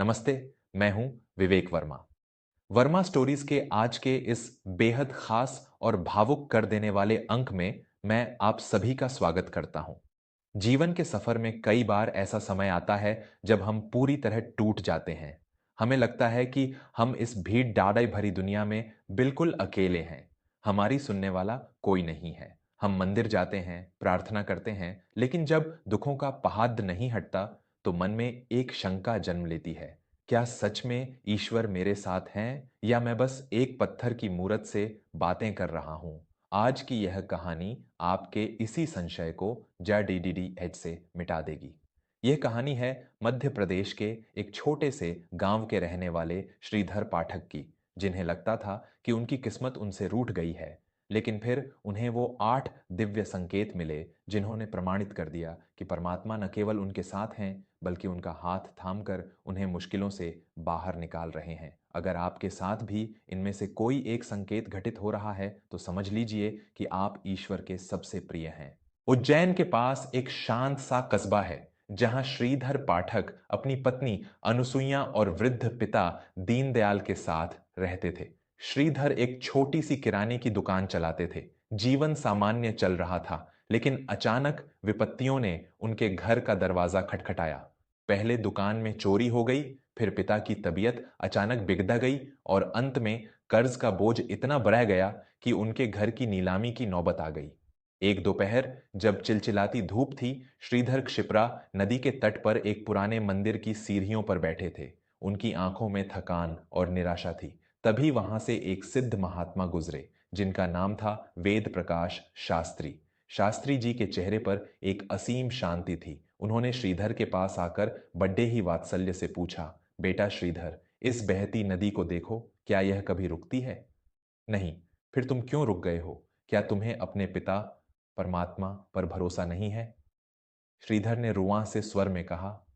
नमस्ते, मैं हूं विवेक वर्मा। वर्मा स्टोरीज के आज के इस बेहद खास और भावुक कर देने वाले अंक में मैं आप सभी का स्वागत करता हूं। जीवन के सफर में कई बार ऐसा समय आता है जब हम पूरी तरह टूट जाते हैं। हमें लगता है कि हम इस भीड़ डाढ़ भरी दुनिया में बिल्कुल अकेले हैं। हमारी सुनने वाला कोई नहीं है। हम मंदिर जाते हैं, प्रार्थना करते हैं, लेकिन जब दुखों का पहाड़ नहीं हटता, तो मन में एक शंका जन्म लेती है। क्या सच में ईश्वर मेरे साथ हैं या मैं बस एक पत्थर की मूरत से बातें कर रहा हूं? आज की यह कहानी आपके इसी संशय को जड़ से मिटा देगी। यह कहानी है मध्य प्रदेश के एक छोटे से गांव के रहने वाले श्रीधर पाठक की, जिन्हें लगता था कि उनकी किस्मत उनसे रूठ गई है। लेकिन फिर उन्हें वो 8 दिव्य संकेत मिले, जिन्होंने प्रमाणित कर दिया कि परमात्मा न केवल उनके साथ हैं, बल्कि उनका हाथ थामकर उन्हें मुश्किलों से बाहर निकाल रहे हैं। अगर आपके साथ भी इनमें से कोई एक संकेत घटित हो रहा है, तो समझ लीजिए कि आप ईश्वर के सबसे प्रिय हैं। उज्जैन के पास एक शांत सा कस्बा है, जहां श्रीधर पाठक अपनी पत्नी अनुसुईया और वृद्ध पिता दीनदयाल के साथ रहते थे। श्रीधर एक छोटी सी किराने की दुकान चलाते थे। जीवन सामान्य चल रहा था, लेकिन अचानक विपत्तियों ने उनके घर का दरवाजा खटखटाया। पहले दुकान में चोरी हो गई, फिर पिता की तबीयत अचानक बिगड़ गई और अंत में कर्ज का बोझ इतना बढ़ गया कि उनके घर की नीलामी की नौबत आ गई। एक दोपहर जब चिलचिलाती धूप थी, श्रीधर क्षिप्रा नदी के तट पर एक पुराने मंदिर की सीढ़ियों पर बैठे थे। उनकी आंखों में थकान और निराशा थी। तभी वहां से एक सिद्ध महात्मा गुजरे, जिनका नाम था वेद प्रकाश शास्त्री। शास्त्री जी के चेहरे पर एक असीम शांति थी। उन्होंने श्रीधर के पास आकर बड़े ही वात्सल्य से पूछा, बेटा श्रीधर, इस बहती नदी को देखो, क्या यह कभी रुकती है? नहीं। फिर तुम क्यों रुक गए हो? क्या तुम्हें अपने पिता परमात्मा पर भरोसा नहीं है? श्रीधर ने रुआं से स्वर में कहा,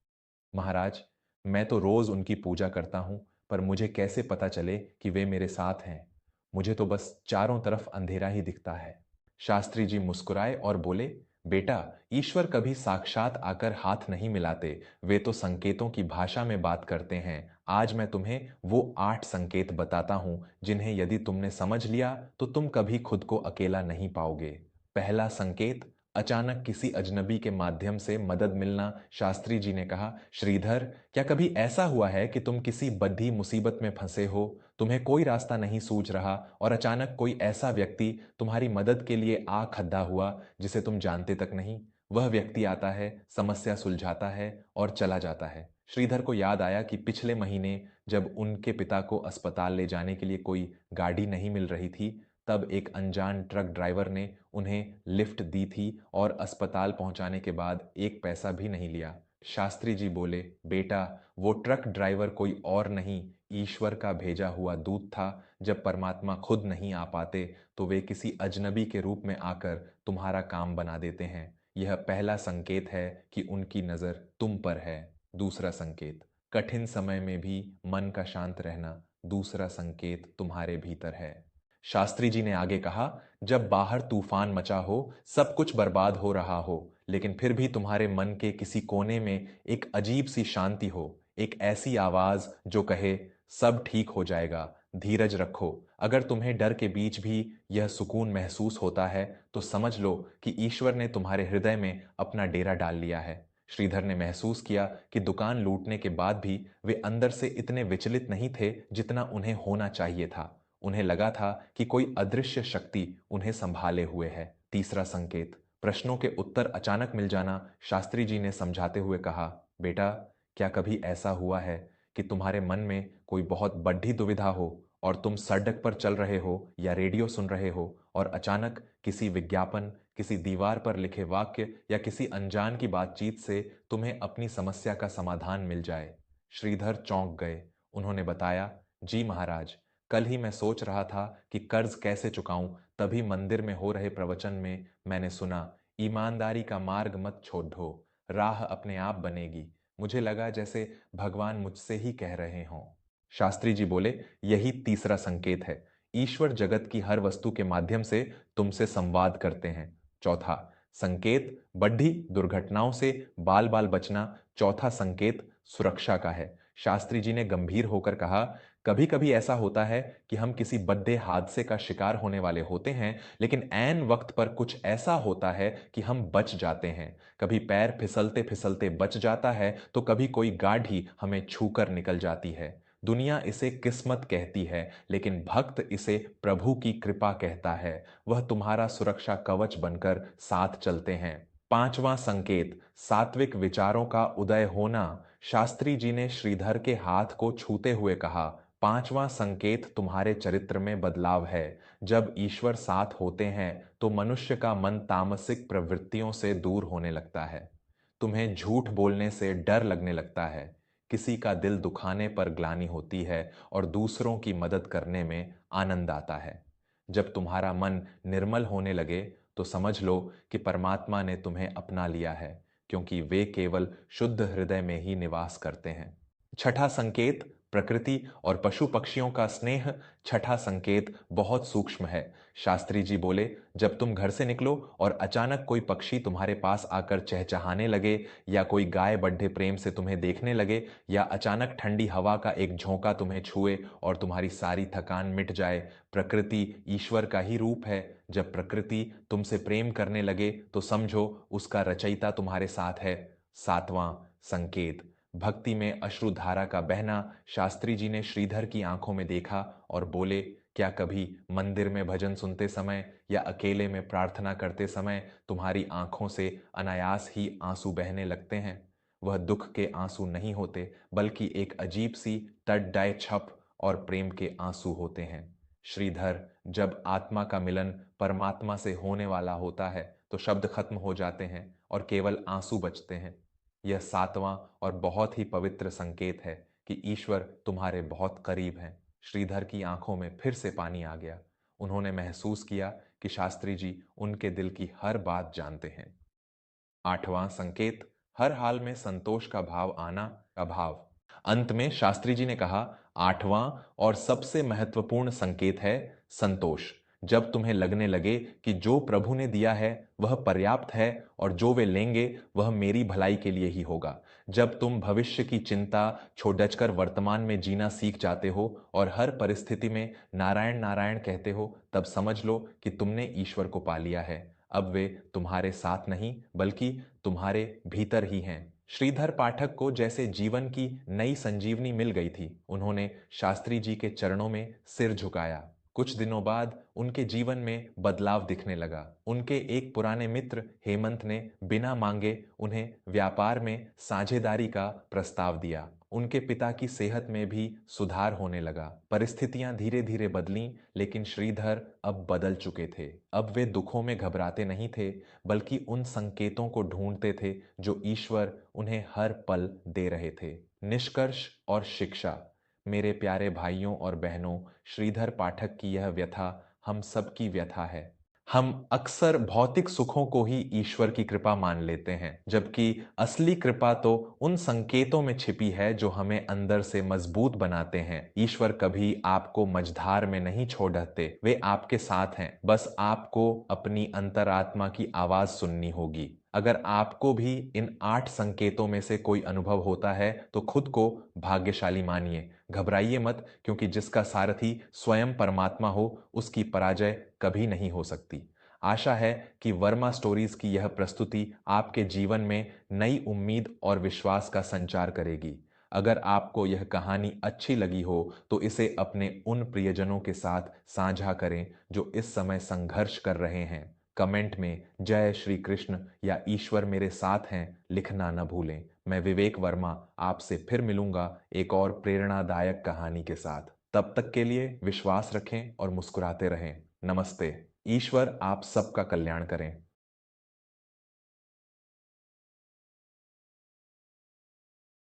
महाराज, मैं तो रोज उनकी पूजा करता हूं, पर मुझे कैसे पता चले कि वे मेरे साथ हैं? मुझे तो बस चारों तरफ अंधेरा ही दिखता है। शास्त्री जी मुस्कुराए और बोले, बेटा, ईश्वर कभी साक्षात आकर हाथ नहीं मिलाते, वे तो संकेतों की भाषा में बात करते हैं। आज मैं तुम्हें वो 8 संकेत बताता हूं, जिन्हें यदि तुमने समझ लिया तो तुम कभी खुद को अकेला नहीं पाओगे। पहला संकेत, अचानक किसी अजनबी के माध्यम से मदद मिलना। शास्त्री जी ने कहा, श्रीधर, क्या कभी ऐसा हुआ है कि तुम किसी बड़ी मुसीबत में फंसे हो, तुम्हें कोई रास्ता नहीं सूझ रहा और अचानक कोई ऐसा व्यक्ति तुम्हारी मदद के लिए आ खड़ा हुआ जिसे तुम जानते तक नहीं? वह व्यक्ति आता है, समस्या सुलझाता है और चला जाता है। श्रीधर को याद आया कि पिछले महीने जब उनके पिता को अस्पताल ले जाने के लिए कोई गाड़ी नहीं मिल रही थी, तब एक अनजान ट्रक ड्राइवर ने उन्हें लिफ्ट दी थी और अस्पताल पहुंचाने के बाद एक पैसा भी नहीं लिया। शास्त्री जी बोले, बेटा, वो ट्रक ड्राइवर कोई और नहीं, ईश्वर का भेजा हुआ दूत था। जब परमात्मा खुद नहीं आ पाते, तो वे किसी अजनबी के रूप में आकर तुम्हारा काम बना देते हैं। यह पहला संकेत है कि उनकी नजर तुम पर है। दूसरा संकेत, कठिन समय में भी मन का शांत रहना। दूसरा संकेत तुम्हारे भीतर है। शास्त्री जी ने आगे कहा, जब बाहर तूफान मचा हो, सब कुछ बर्बाद हो रहा हो, लेकिन फिर भी तुम्हारे मन के किसी कोने में एक अजीब सी शांति हो, एक ऐसी आवाज जो कहे, सब ठीक हो जाएगा, धीरज रखो। अगर तुम्हें डर के बीच भी यह सुकून महसूस होता है, तो समझ लो कि ईश्वर ने तुम्हारे हृदय में अपना डेरा डाल लिया है। श्रीधर ने महसूस किया कि दुकान लूटने के बाद भी वे अंदर से इतने विचलित नहीं थे जितना उन्हें होना चाहिए था। उन्हें लगा था कि कोई अदृश्य शक्ति उन्हें संभाले हुए है। तीसरा संकेत, प्रश्नों के उत्तर अचानक मिल जाना। शास्त्री जी ने समझाते हुए कहा, बेटा, क्या कभी ऐसा हुआ है कि तुम्हारे मन में कोई बहुत बड़ी दुविधा हो और तुम सड़क पर चल रहे हो या रेडियो सुन रहे हो और अचानक किसी विज्ञापन, किसी दीवार पर लिखे वाक्य या किसी अनजान की बातचीत से तुम्हें अपनी समस्या का समाधान मिल जाए? श्रीधर चौंक गए। उन्होंने बताया, जी महाराज, कल ही मैं सोच रहा था कि कर्ज कैसे चुकाऊं, तभी मंदिर में हो रहे प्रवचन में मैंने सुना, ईमानदारी का मार्ग मत छोड़ो, राह अपने आप बनेगी। मुझे लगा जैसे भगवान मुझसे ही कह रहे हों। शास्त्री जी बोले, यही तीसरा संकेत है। ईश्वर जगत की हर वस्तु के माध्यम से तुमसे संवाद करते हैं। चौथा संकेत, बड़ी दुर्घटनाओं से बाल बाल बचना। चौथा संकेत सुरक्षा का है। शास्त्री जी ने गंभीर होकर कहा, कभी कभी ऐसा होता है कि हम किसी बड़े हादसे का शिकार होने वाले होते हैं, लेकिन ऐन वक्त पर कुछ ऐसा होता है कि हम बच जाते हैं। कभी पैर फिसलते फिसलते बच जाता है, तो कभी कोई गाढ़ी हमें छूकर निकल जाती है। दुनिया इसे किस्मत कहती है, लेकिन भक्त इसे प्रभु की कृपा कहता है। वह तुम्हारा सुरक्षा कवच बनकर साथ चलते हैं। पांचवां संकेत, सात्विक विचारों का उदय होना। शास्त्री जी ने श्रीधर के हाथ को छूते हुए कहा, पांचवां संकेत तुम्हारे चरित्र में बदलाव है। जब ईश्वर साथ होते हैं तो मनुष्य का मन तामसिक प्रवृत्तियों से दूर होने लगता है। तुम्हें झूठ बोलने से डर लगने लगता है। किसी का दिल दुखाने पर ग्लानि होती है और दूसरों की मदद करने में आनंद आता है। जब तुम्हारा मन निर्मल होने लगे तो समझ लो कि परमात्मा ने तुम्हें अपना लिया है, क्योंकि वे केवल शुद्ध हृदय में ही निवास करते हैं। छठा संकेत, प्रकृति और पशु पक्षियों का स्नेह। छठा संकेत बहुत सूक्ष्म है। शास्त्री जी बोले, जब तुम घर से निकलो और अचानक कोई पक्षी तुम्हारे पास आकर चहचहाने लगे, या कोई गाय बड्ढे प्रेम से तुम्हें देखने लगे, या अचानक ठंडी हवा का एक झोंका तुम्हें छुए और तुम्हारी सारी थकान मिट जाए, प्रकृति ईश्वर का ही रूप है। जब प्रकृति तुमसे प्रेम करने लगे तो समझो उसका रचयिता तुम्हारे साथ है। सातवां संकेत, भक्ति में अश्रुधारा का बहना। शास्त्री जी ने श्रीधर की आंखों में देखा और बोले, क्या कभी मंदिर में भजन सुनते समय या अकेले में प्रार्थना करते समय तुम्हारी आंखों से अनायास ही आंसू बहने लगते हैं? वह दुख के आंसू नहीं होते, बल्कि एक अजीब सी तड़डाए छप और प्रेम के आंसू होते हैं। श्रीधर, जब आत्मा का मिलन परमात्मा से होने वाला होता है तो शब्द खत्म हो जाते हैं और केवल आंसू बचते हैं। यह सातवां और बहुत ही पवित्र संकेत है कि ईश्वर तुम्हारे बहुत करीब हैं। श्रीधर की आंखों में फिर से पानी आ गया। उन्होंने महसूस किया कि शास्त्री जी उनके दिल की हर बात जानते हैं। आठवां संकेत, हर हाल में संतोष का भाव आना। का भाव। अंत में शास्त्री जी ने कहा, आठवां और सबसे महत्वपूर्ण संकेत है संतोष। जब तुम्हें लगने लगे कि जो प्रभु ने दिया है वह पर्याप्त है और जो वे लेंगे वह मेरी भलाई के लिए ही होगा। जब तुम भविष्य की चिंता छोड़कर वर्तमान में जीना सीख जाते हो और हर परिस्थिति में नारायण नारायण कहते हो, तब समझ लो कि तुमने ईश्वर को पा लिया है। अब वे तुम्हारे साथ नहीं, बल्कि तुम्हारे भीतर ही हैं। श्रीधर पाठक को जैसे जीवन की नई संजीवनी मिल गई थी। उन्होंने शास्त्री जी के चरणों में सिर झुकाया। कुछ दिनों बाद उनके जीवन में बदलाव दिखने लगा। उनके एक पुराने मित्र हेमंत ने बिना मांगे उन्हें व्यापार में साझेदारी का प्रस्ताव दिया। उनके पिता की सेहत में भी सुधार होने लगा। परिस्थितियां धीरे धीरे बदलीं, लेकिन श्रीधर अब बदल चुके थे। अब वे दुखों में घबराते नहीं थे, बल्कि उन संकेतों को ढूंढते थे जो ईश्वर उन्हें हर पल दे रहे थे। निष्कर्ष और शिक्षा। मेरे प्यारे भाइयों और बहनों, श्रीधर पाठक की यह व्यथा हम सबकी व्यथा है। हम अक्सर भौतिक सुखों को ही ईश्वर की कृपा मान लेते हैं, जबकि असली कृपा तो उन संकेतों में छिपी है जो हमें अंदर से मजबूत बनाते हैं। ईश्वर कभी आपको मझधार में नहीं छोड़ देते, वे आपके साथ हैं। बस आपको अपनी अंतरात्मा की आवाज सुननी होगी। अगर आपको भी इन 8 संकेतों में से कोई अनुभव होता है तो खुद को भाग्यशाली मानिए। घबराइए मत, क्योंकि जिसका सारथी स्वयं परमात्मा हो उसकी पराजय कभी नहीं हो सकती। आशा है कि वर्मा स्टोरीज की यह प्रस्तुति आपके जीवन में नई उम्मीद और विश्वास का संचार करेगी। अगर आपको यह कहानी अच्छी लगी हो तो इसे अपने उन प्रियजनों के साथ साझा करें जो इस समय संघर्ष कर रहे हैं। कमेंट में जय श्री कृष्ण या ईश्वर मेरे साथ हैं लिखना न भूलें। मैं विवेक वर्मा आपसे फिर मिलूंगा एक और प्रेरणादायक कहानी के साथ। तब तक के लिए विश्वास रखें और मुस्कुराते रहें। नमस्ते। ईश्वर आप सबका कल्याण करें।